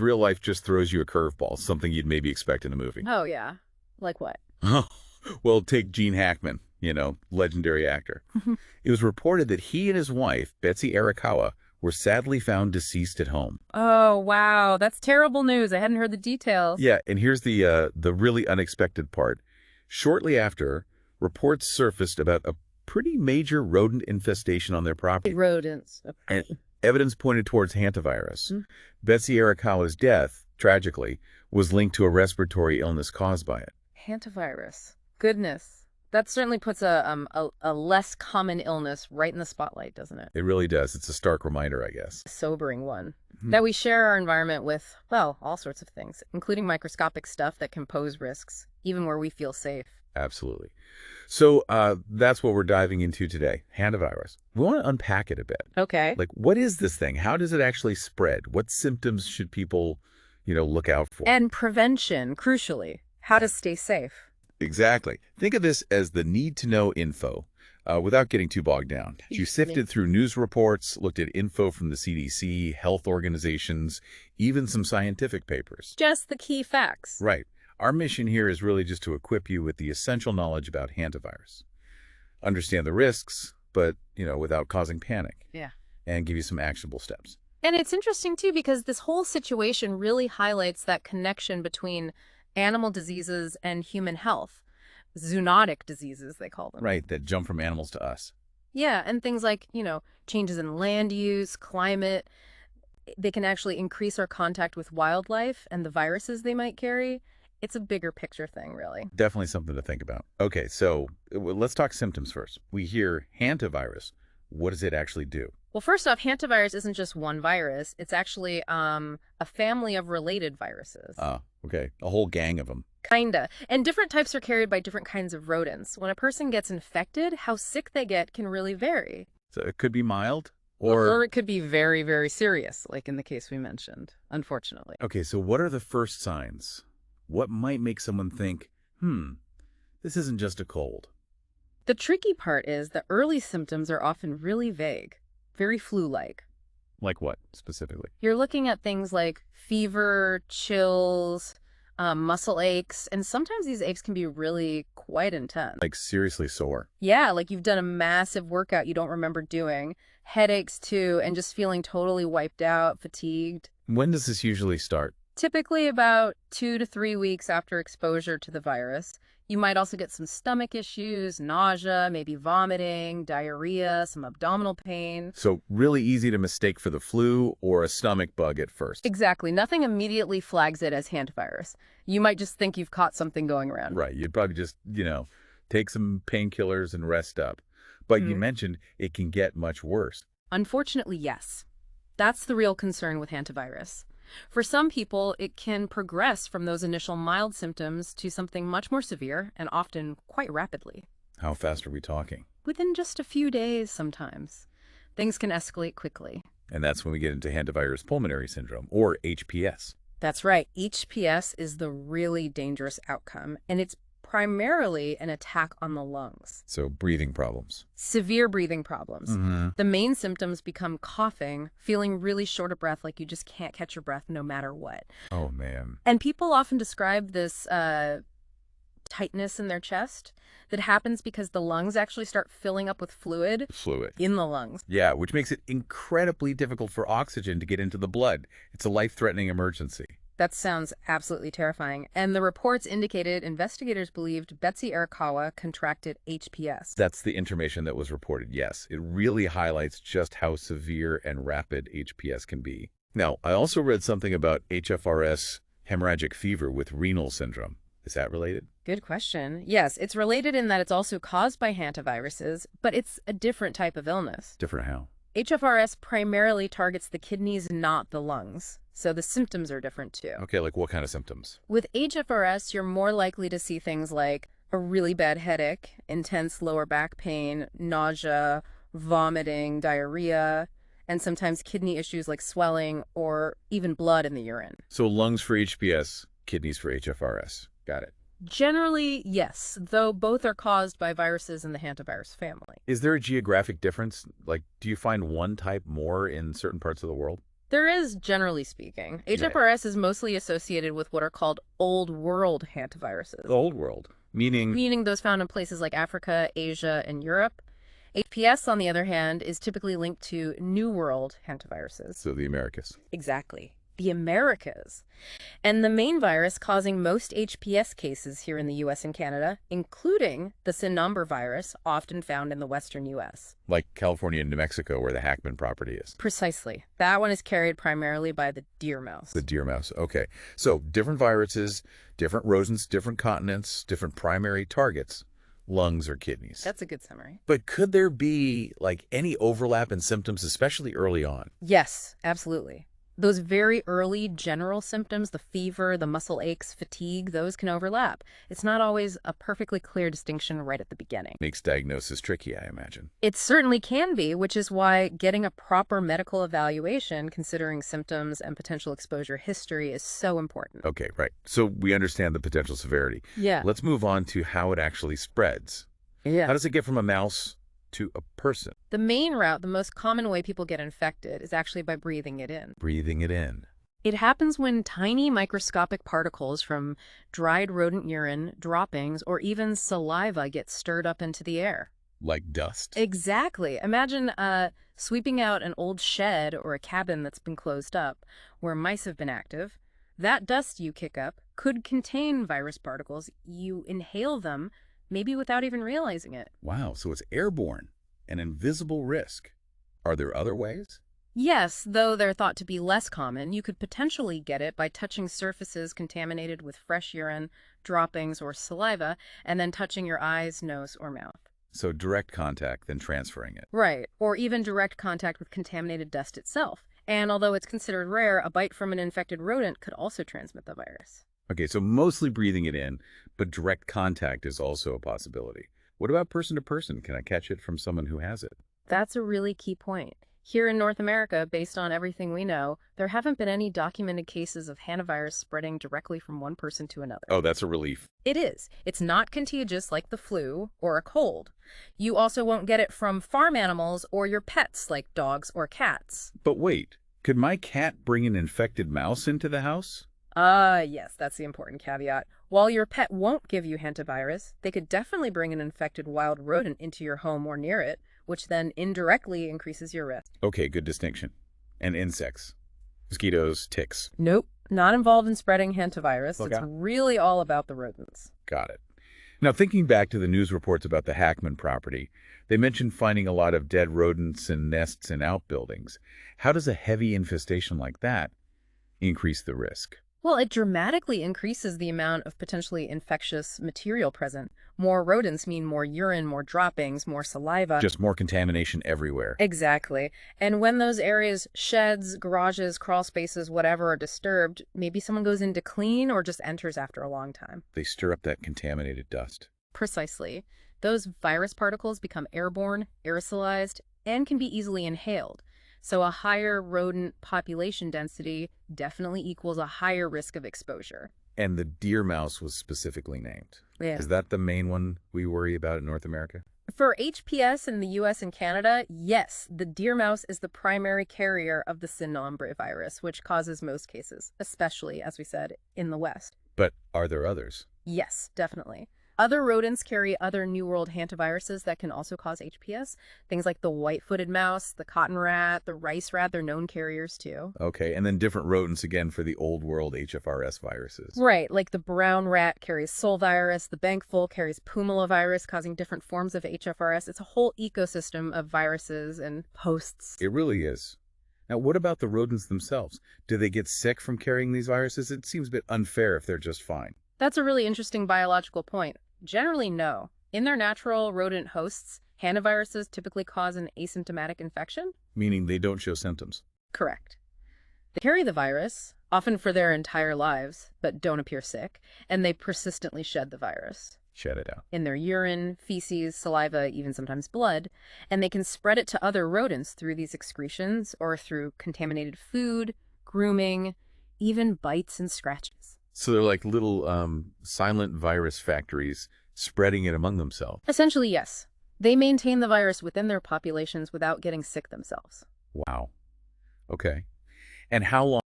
real life just throws you a curveball, something you'd maybe expect in a movie. Oh, yeah. Like what? Oh, well, take Gene Hackman, legendary actor. It was reported that he and his wife, Betsy Arakawa, were sadly found deceased at home. Oh, wow. That's terrible news. I hadn't heard the details. Yeah, and here's the really unexpected part. Shortly after, reports surfaced about a pretty major rodent infestation on their property. Rodents. And evidence pointed towards hantavirus. Betsy Arakawa's death, tragically, was linked to a respiratory illness caused by it. Hantavirus. Goodness. That certainly puts a less common illness right in the spotlight, doesn't it? It really does. It's a stark reminder, I guess. A sobering one. That we share our environment with, well, all sorts of things, including microscopic stuff that can pose risks, even where we feel safe. Absolutely. So that's what we're diving into today, hantavirus. We want to unpack it a bit. Okay. Like, what is this thing? How does it actually spread? What symptoms should people, look out for? And prevention, crucially. How to stay safe. Exactly. Think of this as the need-to-know info without getting too bogged down. You sifted through news reports, looked at info from the CDC, health organizations, even some scientific papers. Just the key facts. Right. Our mission here is really just to equip you with the essential knowledge about hantavirus. Understand the risks, but, without causing panic. Yeah. And give you some actionable steps. And it's interesting, too, because this whole situation really highlights that connection between animal diseases and human health. Zoonotic diseases, they call them. Right, that jump from animals to us. Yeah, and things like, changes in land use, climate. They can actually increase our contact with wildlife and the viruses they might carry. It's a bigger picture thing, really. Definitely something to think about. Okay, so let's talk symptoms first. We hear hantavirus. What does it actually do? Well, first off, hantavirus isn't just one virus. It's actually a family of related viruses. Okay. A whole gang of them. Kinda. And different types are carried by different kinds of rodents. When a person gets infected, how sick they get can really vary. So it could be mild Or it could be very, very serious, like in the case we mentioned, unfortunately. Okay, so what are the first signs? What might make someone think, this isn't just a cold? The tricky part is the early symptoms are often really vague, very flu-like. Like what, specifically? You're looking at things like fever, chills, muscle aches, and sometimes these aches can be really quite intense. Like seriously sore? Yeah, like you've done a massive workout you don't remember doing, headaches too, and just feeling totally wiped out, fatigued. When does this usually start? Typically about 2 to 3 weeks after exposure to the virus. You might also get some stomach issues, nausea, maybe vomiting, diarrhea, some abdominal pain. So really easy to mistake for the flu or a stomach bug at first. Exactly. Nothing immediately flags it as hantavirus. You might just think you've caught something going around. Right. You'd probably just, take some painkillers and rest up. But you mentioned it can get much worse. Unfortunately, yes. That's the real concern with hantavirus. For some people, it can progress from those initial mild symptoms to something much more severe and often quite rapidly. How fast are we talking? Within just a few days sometimes. Things can escalate quickly. And that's when we get into hantavirus pulmonary syndrome, or HPS. That's right. HPS is the really dangerous outcome, and it's primarily an attack on the lungs. So breathing problems. Severe breathing problems. The main symptoms become coughing, feeling really short of breath, like you just can't catch your breath no matter what. Oh, man. And people often describe this tightness in their chest that happens because the lungs actually start filling up with fluid in the lungs. Yeah, which makes it incredibly difficult for oxygen to get into the blood. It's a life-threatening emergency. That sounds absolutely terrifying. And the reports indicated investigators believed Betsy Arakawa contracted HPS. That's the information that was reported, yes. It really highlights just how severe and rapid HPS can be. Now, I also read something about HFRS, hemorrhagic fever with renal syndrome. Is that related? Good question. Yes, it's related in that it's also caused by hantaviruses, but it's a different type of illness. Different how? HFRS primarily targets the kidneys, not the lungs. So the symptoms are different too. Okay, like what kind of symptoms? With HFRS, you're more likely to see things like a really bad headache, intense lower back pain, nausea, vomiting, diarrhea, and sometimes kidney issues like swelling or even blood in the urine. So lungs for HPS, kidneys for HFRS. Got it. Generally, yes, though both are caused by viruses in the hantavirus family. Is there a geographic difference? Like, do you find one type more in certain parts of the world? There is, generally speaking. Right. HFRS is mostly associated with what are called Old World hantaviruses, The old world, meaning, meaning those found in places like Africa, Asia, and Europe. HPS, on the other hand, is typically linked to New World hantaviruses. so the Americas. Exactly. The Americas. And the main virus causing most HPS cases here in the US and Canada, including the Cinnabar virus, often found in the western US. Like California and New Mexico, where the Hackman property is. Precisely. That one is carried primarily by the deer mouse. The deer mouse. Okay. So different viruses, different rodents, different continents, different primary targets, lungs or kidneys. That's a good summary. But could there be like any overlap in symptoms, especially early on? Yes, absolutely. Those very early general symptoms, the fever, the muscle aches, fatigue, those can overlap. It's not always a perfectly clear distinction right at the beginning. Makes diagnosis tricky, I imagine. It certainly can be, which is why getting a proper medical evaluation, considering symptoms and potential exposure history, is so important. Okay, right. So we understand the potential severity. Yeah. Let's move on to how it actually spreads. Yeah. How does it get from a mouse to a person? The main route, the most common way people get infected, is actually by breathing it in. Breathing it in. It happens when tiny microscopic particles from dried rodent urine, droppings, or even saliva get stirred up into the air. Like dust? Exactly. Imagine sweeping out an old shed or a cabin that's been closed up, where mice have been active. That dust you kick up could contain virus particles. You inhale them, maybe without even realizing it. Wow, so it's airborne, an invisible risk. Are there other ways? Yes, though they're thought to be less common, you could potentially get it by touching surfaces contaminated with fresh urine, droppings, or saliva, and then touching your eyes, nose, or mouth. So direct contact, then transferring it. Right, or even direct contact with contaminated dust itself. And although it's considered rare, a bite from an infected rodent could also transmit the virus. Okay, so mostly breathing it in, but direct contact is also a possibility. What about person to person? Can I catch it from someone who has it? That's a really key point. Here in North America, based on everything we know, there haven't been any documented cases of hantavirus spreading directly from one person to another. Oh, that's a relief. It is. It's not contagious like the flu or a cold. You also won't get it from farm animals or your pets like dogs or cats. But wait, could my cat bring an infected mouse into the house? Yes, that's the important caveat. While your pet won't give you hantavirus, they could definitely bring an infected wild rodent into your home or near it, which then indirectly increases your risk. Okay, good distinction. And insects. Mosquitoes, ticks. Nope, not involved in spreading hantavirus. Look It's out. really all about the rodents. Got it. Now, thinking back to the news reports about the Hackman property, they mentioned finding a lot of dead rodents and nests in outbuildings. How does a heavy infestation like that increase the risk? Well, it dramatically increases the amount of potentially infectious material present. More rodents mean more urine, more droppings, more saliva. Just more contamination everywhere. Exactly. And when those areas, sheds, garages, crawl spaces, whatever, are disturbed, maybe someone goes in to clean or just enters after a long time. They stir up that contaminated dust. Precisely. Those virus particles become airborne, aerosolized, and can be easily inhaled. So a higher rodent population density definitely equals a higher risk of exposure. And the deer mouse was specifically named. Yeah. Is that the main one we worry about in North America? For HPS in the US and Canada, yes, the deer mouse is the primary carrier of the Cinnabar virus, which causes most cases, especially, as we said, in the West. But are there others? Yes, definitely. Other rodents carry other New World hantaviruses that can also cause HPS. Things like the white-footed mouse, the cotton rat, the rice rat, they're known carriers too. Okay, and then different rodents again for the old world HFRS viruses. Right, like the brown rat carries solvirus, the bankful carries pumalavirus, causing different forms of HFRS. It's a whole ecosystem of viruses and hosts. It really is. Now, what about the rodents themselves? Do they get sick from carrying these viruses? It seems a bit unfair if they're just fine. That's a really interesting biological point. Generally, no. In their natural rodent hosts, hantaviruses typically cause an asymptomatic infection. Meaning they don't show symptoms. Correct. They carry the virus, often for their entire lives, but don't appear sick, and they persistently shed the virus. Shed it out. In their urine, feces, saliva, even sometimes blood, and they can spread it to other rodents through these excretions or through contaminated food, grooming, even bites and scratches. So they're like little silent virus factories spreading it among themselves. Essentially, yes. They maintain the virus within their populations without getting sick themselves. Wow. Okay. And how long